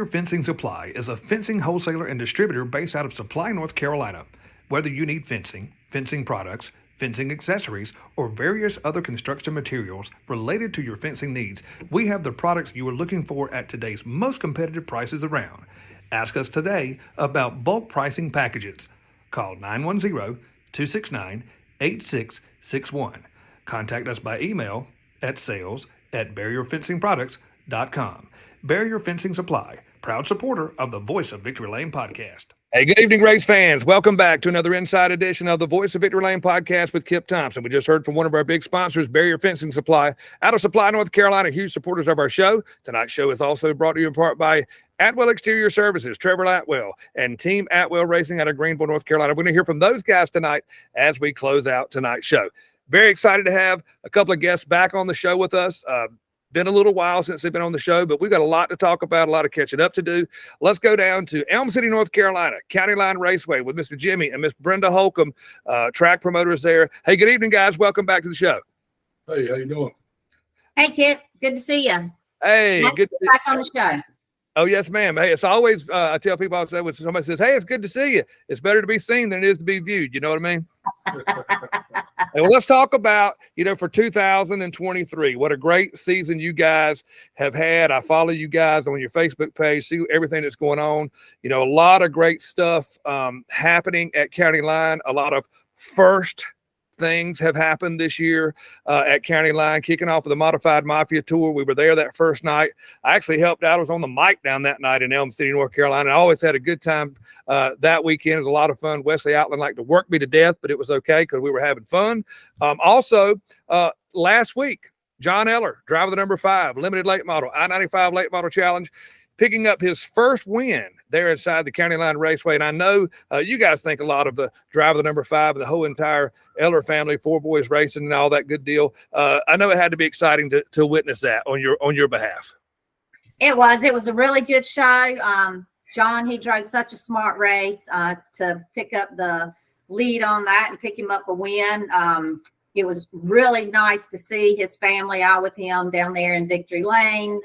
Barrier Fencing Supply is a fencing wholesaler and distributor based out of Supply, North Carolina. Whether you need fencing, fencing products, fencing accessories, or various other construction materials related to your fencing needs, we have the products you are looking for at today's most competitive prices around. Ask us today about bulk pricing packages. Call 910-269-8661. Contact us by email at sales@barrierfencingproducts.com. Barrier Fencing Supply, proud supporter of the Voice of Victory Lane podcast. Hey, good evening, race fans. Welcome back to another inside edition of the Voice of Victory Lane podcast with Kip Thompson. We just heard from one of our big sponsors, Barrier Fencing Supply, out of Supply, North Carolina, huge supporters of our show. Tonight's show is also brought to you in part by Atwell Exterior Services, Trevor Atwell, and Team Atwell Racing out of Greenville, North Carolina. We're going to hear from those guys tonight as we close out tonight's show. Very excited to have a couple of guests back on the show with us. Been a little while since they've been on the show, but we've got a lot to talk about, a lot of catching up to do. Let's go down to Elm City, North Carolina, County Line Raceway with Mr. Jimmy and Miss Brenda Holcomb, track promoters there. Hey, good evening, guys. Welcome back to the show. Hey, how you doing? Hey, Kip. Good to see you. Hey, nice good to be back on the show. Oh, yes, ma'am. Hey, it's always, I tell people, I say when somebody says, hey, it's good to see you, it's better to be seen than it is to be viewed. You know what I mean? Hey, well, let's talk about, for 2023, what a great season you guys have had. I follow you guys on your Facebook page, see everything that's going on. A lot of great stuff happening at County Line, a lot of first things have happened this year at County Line, kicking off with the Modified Mafia Tour. We were there that first night. I actually helped out. I was on the mic down that night in Elm City, North Carolina. I always had a good time that weekend. It was a lot of fun. Wesley Outland liked to work me to death, but it was okay because we were having fun. Also, last week, John Eller, driver the number 5, limited late model, I-95 late model challenge, picking up his first win there inside the County Line Raceway. And I know you guys think a lot of the driver, the number 5, and the whole entire Eller family, 4 boys racing and all that good deal. I know it had to be exciting to witness that on your behalf. It was a really good show. John, he drove such a smart race to pick up the lead on that and pick him up a win. It was really nice to see his family out with him down there in Victory Lane.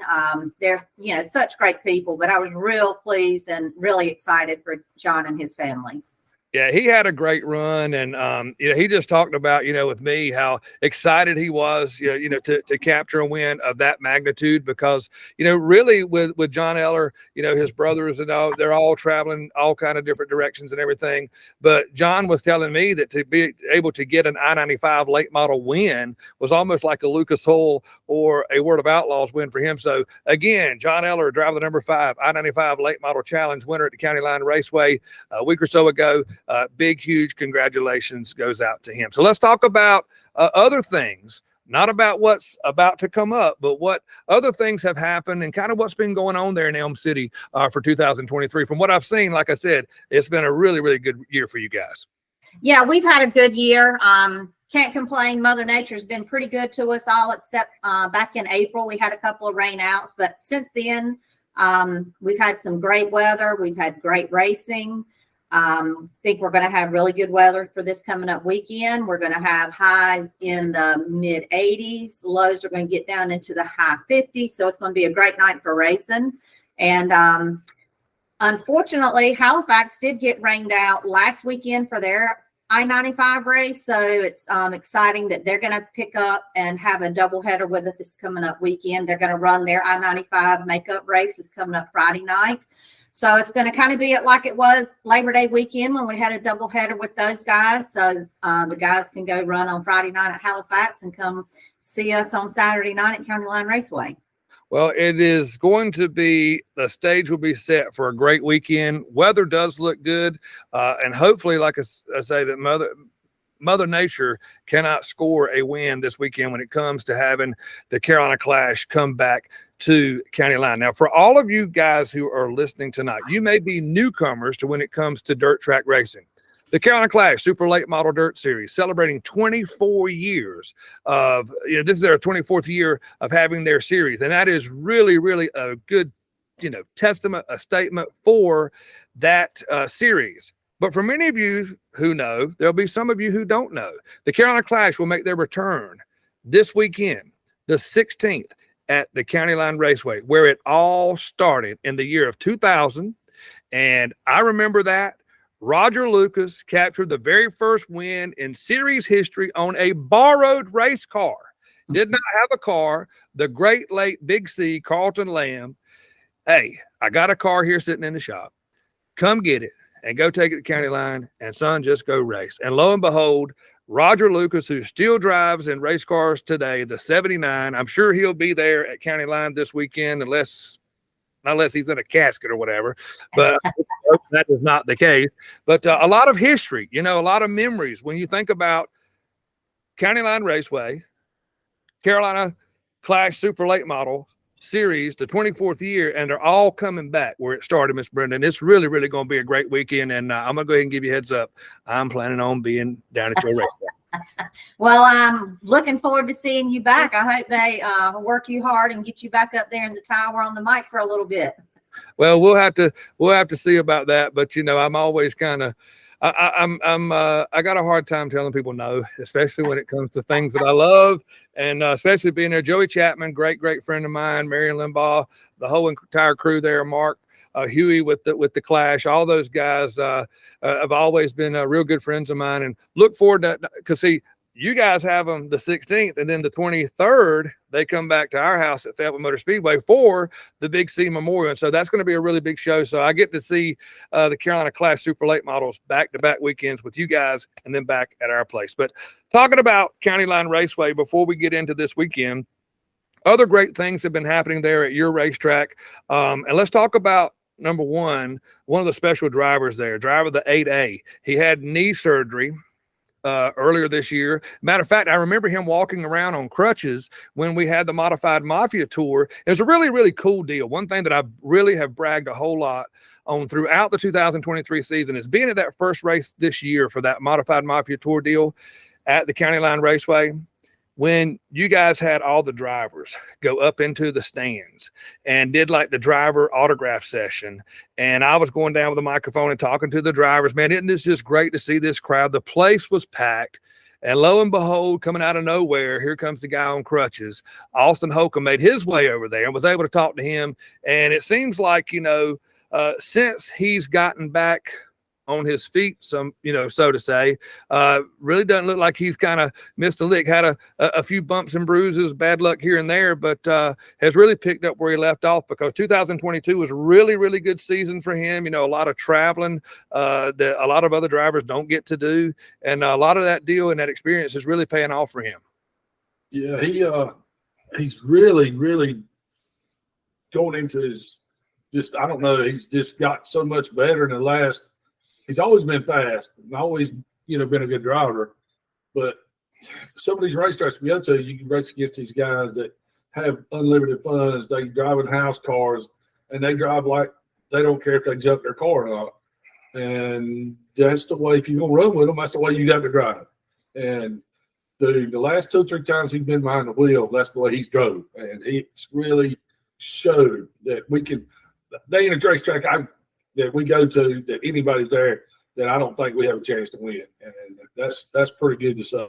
They're, such great people, but I was real pleased and really excited for John and his family. Yeah, he had a great run, and he just talked about, with me, how excited he was, to capture a win of that magnitude, because, really with John Eller, his brothers and all, they're all traveling all kind of different directions and everything. But John was telling me that to be able to get an I-95 late model win was almost like a Lucas Oil or a World of Outlaws win for him. So again, John Eller, driver the number 5 I-95 late model challenge winner at the County Line Raceway a week or so ago. Big, huge congratulations goes out to him. So let's talk about other things, not about what's about to come up, but what other things have happened and kind of what's been going on there in Elm City for 2023. From what I've seen, like I said, it's been a really, really good year for you guys. Yeah, we've had a good year. Can't complain. Mother Nature's been pretty good to us all, except back in April, we had a couple of rainouts. But since then, we've had some great weather. We've had great racing. Think we're going to have really good weather for this coming up weekend. We're going to have highs in the mid 80s. Lows are going to get down into the high 50s. So it's going to be a great night for racing. And unfortunately, Halifax did get rained out last weekend for their I-95 race. So it's exciting that they're going to pick up and have a doubleheader with it this coming up weekend. They're going to run their I-95 makeup race this coming up Friday night. So it's going to kind of be like it was Labor Day weekend when we had a doubleheader with those guys. So the guys can go run on Friday night at Halifax and come see us on Saturday night at County Line Raceway. Well, it is going to be, the stage will be set for a great weekend. Weather does look good. And hopefully, like I say, that Mother Nature cannot score a win this weekend when it comes to having the Carolina Clash come back to County Line. Now, for all of you guys who are listening tonight, you may be newcomers to when it comes to dirt track racing. The Carolina Clash Super Late Model Dirt Series, celebrating 24 years of, this is their 24th year of having their series. And that is really, really a good, testament, a statement for that series. But for many of you who know, there'll be some of you who don't know. The Carolina Clash will make their return this weekend, the 16th, at the County Line Raceway, where it all started in the year of 2000. And I remember that Roger Lucas captured the very first win in series history on a borrowed race car. Did not have a car. The great late Big C, Carlton Lamb. Hey, I got a car here sitting in the shop. Come get it and go take it to County Line, and son, just go race. And lo and behold, Roger Lucas, who still drives in race cars today, the 79, I'm sure he'll be there at County Line this weekend, unless he's in a casket or whatever, but that is not the case. But a lot of history, a lot of memories. When you think about County Line Raceway, Carolina Clash Super Late Model Series, the 24th year, and they're all coming back where it started, Miss Brendan. It's really, really going to be a great weekend, and I'm going to go ahead and give you a heads up. I'm planning on being down at your race. Well, I'm looking forward to seeing you back. I hope they work you hard and get you back up there in the tower on the mic for a little bit. Well, we'll have to see about that. But I'm always kind of I got a hard time telling people no, especially when it comes to things that I love, and especially being there. Joey Chapman, great friend of mine, Marion Limbaugh, the whole entire crew there, Mark. Huey with the Clash, all those guys have always been real good friends of mine, and look forward to, because see, you guys have them the 16th, and then the 23rd they come back to our house at Fayetteville Motor Speedway for the Big C Memorial, and so that's going to be a really big show. So I get to see the Carolina Clash Super Late Models back-to-back weekends with you guys, and then back at our place. But talking about County Line Raceway, before we get into this weekend, other great things have been happening there at your racetrack, and let's talk about number one of the special drivers there, driver the 8A. He had knee surgery earlier this year. Matter of fact, I remember him walking around on crutches when we had the Modified Mafia Tour. It was a really, really cool deal. One thing that I really have bragged a whole lot on throughout the 2023 season is being at that first race this year for that Modified Mafia Tour deal at the County Line Raceway. When you guys had all the drivers go up into the stands and did like the driver autograph session, and I was going down with a microphone and talking to the drivers, man, isn't this just great to see this crowd? The place was packed, and lo and behold, coming out of nowhere, here comes the guy on crutches. Austin Holcomb made his way over there and was able to talk to him, and it seems like, since he's gotten back on his feet, so to say, really doesn't look like he's kind of missed a lick. Had a few bumps and bruises, bad luck here and there, but has really picked up where he left off, because 2022 was really, really good season for him. A lot of traveling that a lot of other drivers don't get to do, and a lot of that deal and that experience is really paying off for him. Yeah, he's really, really going into his, I don't know, he's just got so much better in the last. He's always been fast and always, been a good driver. But some of these racetracks we go to, you can race against these guys that have unlimited funds. They drive in house cars, and they drive like they don't care if they jump their car or not. And that's the way, if you're going to run with them, that's the way you got to drive. And the last 2 or 3 times he's been behind the wheel, that's the way he's drove. And it's really showed that we can – they ain't a racetrack that we go to, that anybody's there, that I don't think we have a chance to win. And that's pretty good to say.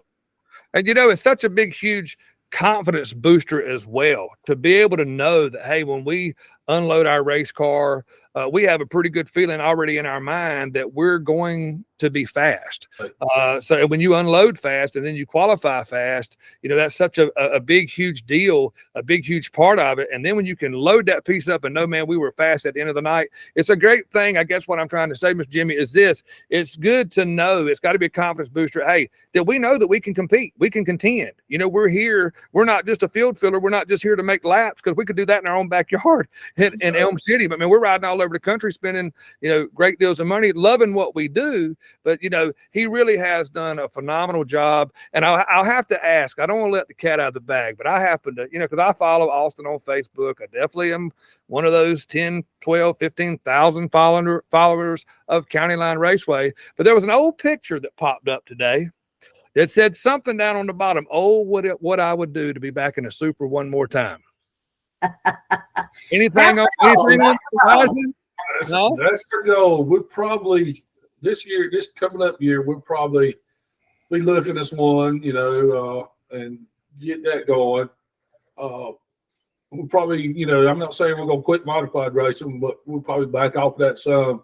And, it's such a big, huge confidence booster as well, to be able to know that, hey, when we unload our race car, we have a pretty good feeling already in our mind that we're going to be fast. So when you unload fast and then you qualify fast, that's such a big, huge deal, a big, huge part of it. And then when you can load that piece up and know, man, we were fast at the end of the night, it's a great thing. I guess what I'm trying to say, Mr. Jimmy, is this: it's good to know, it's got to be a confidence booster. Hey, that we know that we can compete, we can contend. We're here. We're not just a field filler. We're not just here to make laps, because we could do that in our own backyard in Elm City. But man, we're riding all over the country, spending, great deals of money, loving what we do. But, he really has done a phenomenal job. And I'll have to ask, I don't want to let the cat out of the bag, but I happen to, because I follow Austin on Facebook. I definitely am one of those 10, 12, 15,000 followers of County Line Raceway. But there was an old picture that popped up today that said something down on the bottom. Oh, what I would do to be back in a Super one more time. Anything on the horizon? No? That's the goal. We'll probably this coming up year, we'll probably be looking at this one, and get that going. we'll probably, you know, I'm not saying we're going to quit modified racing, but we'll probably back off that some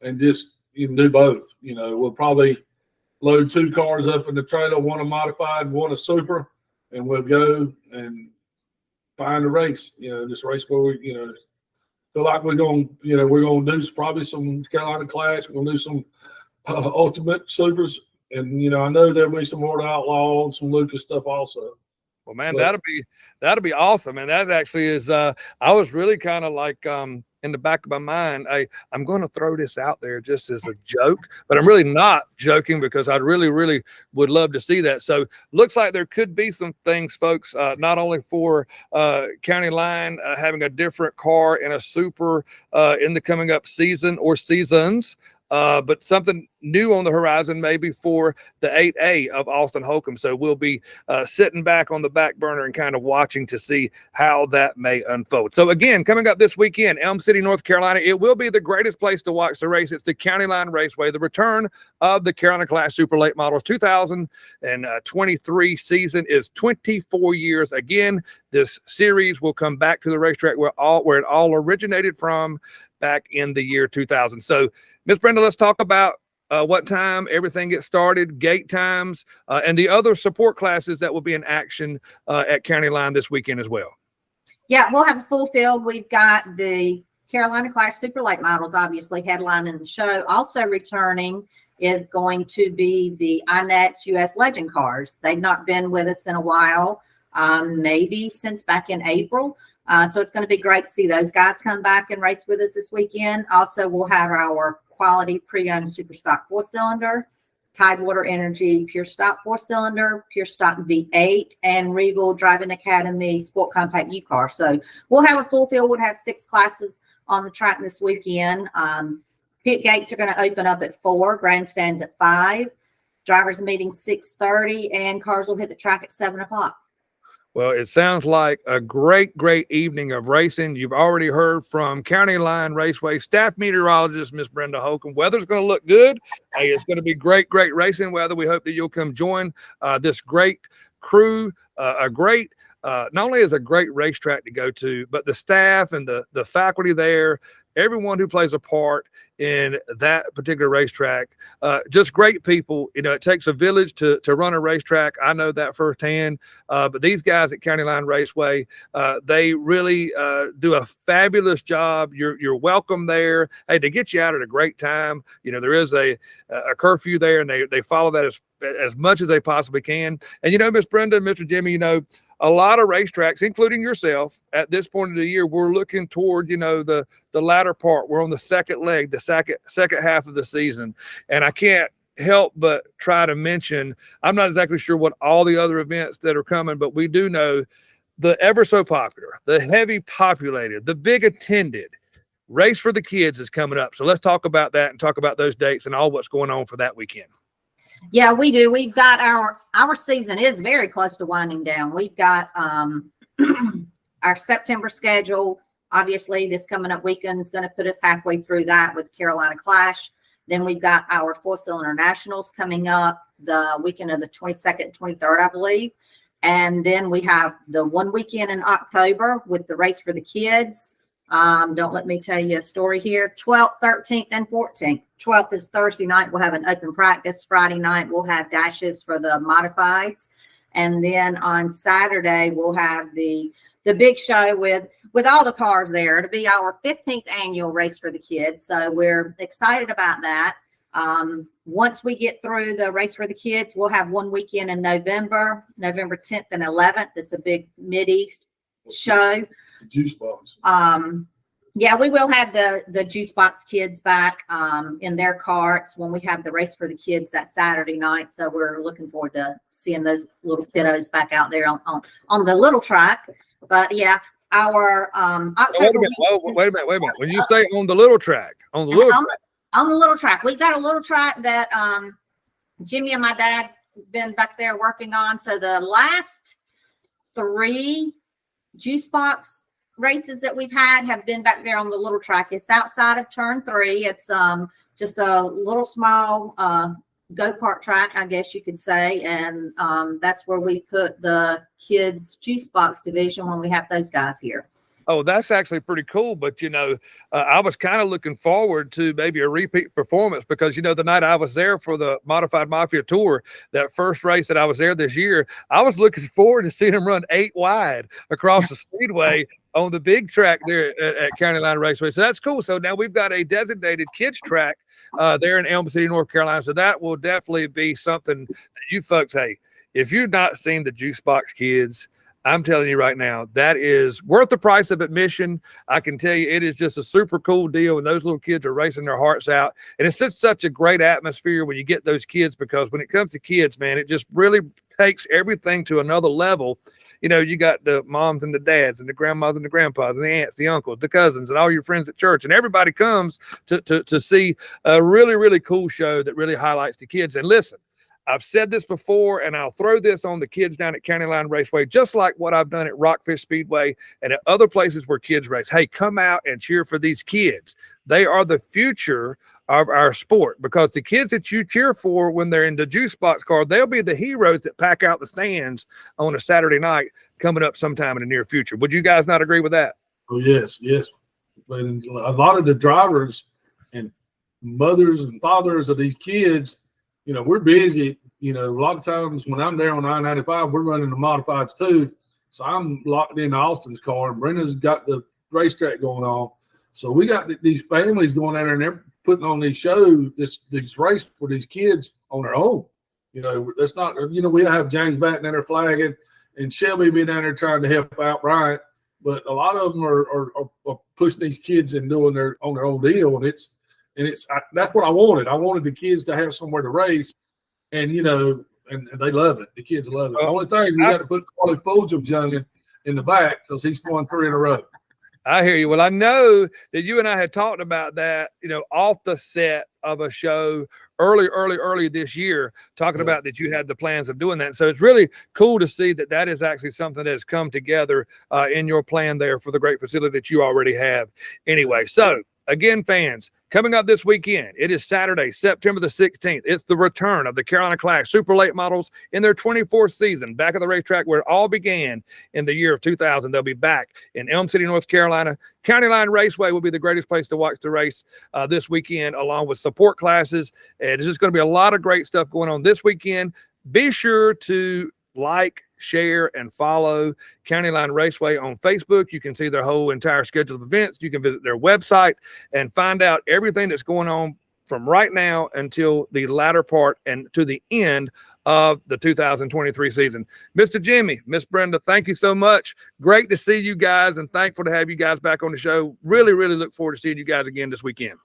and just do both. You know, we'll probably load 2 cars up in the trailer, one a modified, one a super, and we'll go and find a race. You know, just race where we, you know, feel like we're going to do probably some Carolina Clash. We're going to do some Ultimate Supers. And, you know, I know there'll be some more Outlaw and some Lucas stuff also. Well, man, that'll be awesome. And that actually is, I was really kind of like, in the back of my mind, I'm going to throw this out there just as a joke, but I'm really not joking because I really, really would love to see that. So looks like there could be some things, folks, not only for County Line having a different car and a super in the coming up season or seasons, but something new on the horizon maybe for the 8A of Austin Holcomb. So we'll be sitting back on the back burner and kind of watching to see how that may unfold. So again, coming up this weekend, Elm City, North Carolina, it will be the greatest place to watch the race. It's the County Line Raceway, the return of the Carolina Clash Super Late Models 2023 season is 24 years. Again, this series will come back to the racetrack where it all originated from back in the year 2000. So Miss Brenda, let's talk about what time everything gets started, gate times, and the other support classes that will be in action at County Line this weekend as well. Yeah, we'll have a full field. We've got the Carolina Clash Super Late Models, obviously headlining the show. Also returning is going to be the INEX US Legend cars. They've not been with us in a while, maybe since back in April. So it's going to be great to see those guys come back and race with us this weekend. Also, we'll have our quality pre-owned super stock 4-cylinder, Tidewater Energy pure stock 4-cylinder, pure stock V8, and Regal Driving Academy Sport Compact U car. So we'll have a full field. We'll have 6 classes on the track this weekend. Pit gates are going to open up at 4, grandstands at 5, drivers meeting 6:30, and cars will hit the track at 7 o'clock. Well, it sounds like a great evening of racing. You've already heard from County Line Raceway staff meteorologist, Miss Brenda Holcomb. Weather's going to look good. Hey, it's going to be great racing weather. We hope that you'll come join this great crew, not only is a great racetrack to go to, but the staff and the faculty there, everyone who plays a part in that particular racetrack, just great people. You know, it takes a village to run a racetrack. I know that firsthand. But these guys at County Line Raceway, they really do a fabulous job. You're welcome there. Hey, to get you out at a great time. You know, there is a curfew there, and they follow that as much as they possibly can. And you know, Miss Brenda and Mr. Jimmy, you know, a lot of racetracks, including yourself, at this point of the year, we're looking toward, you know, the latter part. We're on the second leg, the second half of the season. And I can't help but try to mention, I'm not exactly sure what all the other events that are coming, but we do know the ever so popular, the heavy populated, the big attended Race for the Kids is coming up. So let's talk about that and talk about those dates and all what's going on for that weekend. Yeah, we do. We've got our season is very close to winding down. We've got our September schedule. Obviously, this coming up weekend is going to put us halfway through that with Carolina Clash. Then we've got our 4-cylinder nationals coming up the weekend of the 22nd, 23rd, I believe. And then we have the one weekend in October with the Race for the Kids. Don't let me tell you a story here. 12th, 13th, and 14th. 12th is Thursday night. We'll have an open practice. Friday night, we'll have dashes for the modifieds. And then on Saturday, we'll have the big show with all the cars there. It'll be our 15th annual Race for the Kids. So we're excited about that. Once we get through the Race for the Kids, we'll have one weekend in November 10th and 11th. It's a big Mid-East show. Juice box. Yeah, we will have the Juice Box kids back in their carts when we have the Race for the Kids that Saturday night. So we're looking forward to seeing those little kiddos back out there on the little track. But yeah, our October. Wait a minute. When you say on the little track, on the little track, we've got a little track that Jimmy and my dad been back there working on. So the last 3 Juice Box races that we've had have been back there on the little track. It's outside of turn 3. It's just a little small go-kart track, I guess you could say. And that's where we put the kids juice box division when we have those guys here. Oh, that's actually pretty cool. But, I was kind of looking forward to maybe a repeat performance because, the night I was there for the Modified Mafia Tour, that first race that I was there this year, I was looking forward to seeing them run 8 wide across the speedway on the big track there at County Line Raceway. So that's cool. So now we've got a designated kids track there in Elm City, North Carolina. So that will definitely be something that you folks, hey, if you've not seen the Juice Box Kids, I'm telling you right now, that is worth the price of admission. I can tell you it is just a super cool deal, and those little kids are racing their hearts out. And it's just such a great atmosphere when you get those kids, because when it comes to kids, man, it just really takes everything to another level. You got the moms and the dads and the grandmothers and the grandpas and the aunts, the uncles, the cousins, and all your friends at church. And everybody comes to see a really, really cool show that really highlights the kids. And listen, I've said this before, and I'll throw this on the kids down at County Line Raceway, just like what I've done at Rockfish Speedway and at other places where kids race. Hey, come out and cheer for these kids. They are the future of our sport, because the kids that you cheer for when they're in the juice box car, they'll be the heroes that pack out the stands on a Saturday night coming up sometime in the near future. Would you guys not agree with that? Oh, yes. But a lot of the drivers and mothers and fathers of these kids, we're busy. A lot of times when I'm there on I-95, we're running the modifieds too. So I'm locked into Austin's car, and Brenda's got the racetrack going on. So we got these families going out there, and they're putting on these shows, these races for these kids on their own. That's not, we have James Batten down there flagging, and Shelby be down there trying to help out Bryant. But a lot of them are pushing these kids and doing their own deal. And that's what I wanted. I wanted the kids to have somewhere to race, and and they love it. The kids love it. The only thing, we got to put Carly Fulgham Young in the back because he's won 3 in a row. I hear you. Well, I know that you and I had talked about that, off the set of a show early this year, talking about that you had the plans of doing that. So it's really cool to see that is actually something that has come together in your plan there for the great facility that you already have. Anyway, so again, fans, coming up this weekend, it is Saturday, September the 16th. It's the return of the Carolina Clash Super Late Models in their 24th season, back at the racetrack where it all began in the year of 2000. They'll be back in Elm City, North Carolina. County Line Raceway will be the greatest place to watch the race this weekend, along with support classes. And it's just going to be a lot of great stuff going on this weekend. Be sure to like, share, and follow County Line Raceway on Facebook. You can see their whole entire schedule of events. You can visit their website and find out everything that's going on from right now until the latter part and to the end of the 2023 season. Mr. Jimmy, Miss Brenda, thank you so much. Great to see you guys, and thankful to have you guys back on the show. Really, really look forward to seeing you guys again this weekend.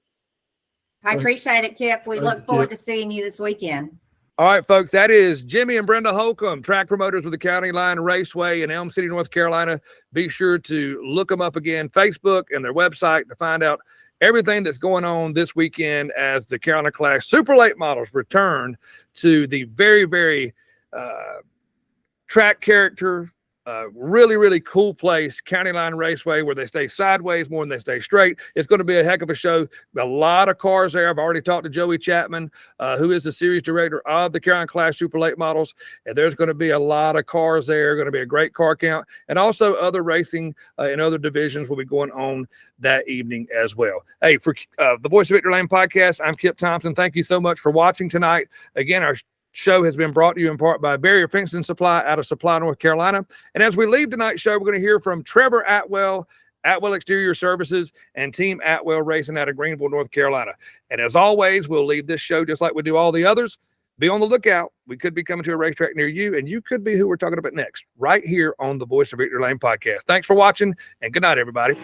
I appreciate it, Kip. We look forward to seeing you this weekend. All right, folks, that is Jimmy and Brenda Holcomb, track promoters with the County Line Raceway in Elm City, North Carolina. Be sure to look them up again, Facebook and their website, to find out everything that's going on this weekend as the Carolina Clash Super Late Models return to the very, very track character, really, really cool place, County Line Raceway, where they stay sideways more than they stay straight. It's going to be a heck of a show. A lot of cars there. I've already talked to Joey Chapman, who is the series director of the Carolina Clash Super Late Models, and there's going to be a lot of cars there. Going to be a great car count, and also other racing in other divisions will be going on that evening as well. Hey, for the Voice of Victory Lane podcast, I'm Kip Thompson. Thank you so much for watching tonight. Again, our show has been brought to you in part by Barrier Fencing Supply out of Supply, North Carolina. And as we leave tonight's show, we're going to hear from Trevor Atwell Exterior Services, and Team Atwell Racing out of Greenville, North Carolina. And as always, we'll leave this show just like we do all the others. Be on the lookout. We could be coming to a racetrack near you, and you could be who we're talking about next, right here on the Voice of Victory Lane podcast. Thanks for watching, and good night, everybody.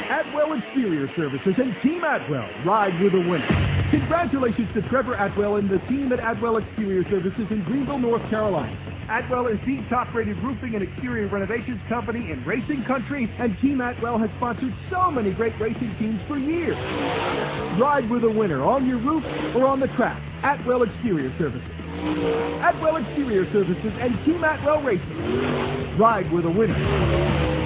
Atwell Exterior Services and Team Atwell ride with a winner. Congratulations to Trevor Atwell and the team at Atwell Exterior Services in Greenville, North Carolina. Atwell is the top-rated roofing and exterior renovations company in racing country, and Team Atwell has sponsored so many great racing teams for years. Ride with a winner on your roof or on the track. Atwell Exterior Services. Atwell Exterior Services and Team Atwell Racing. Ride with a winner.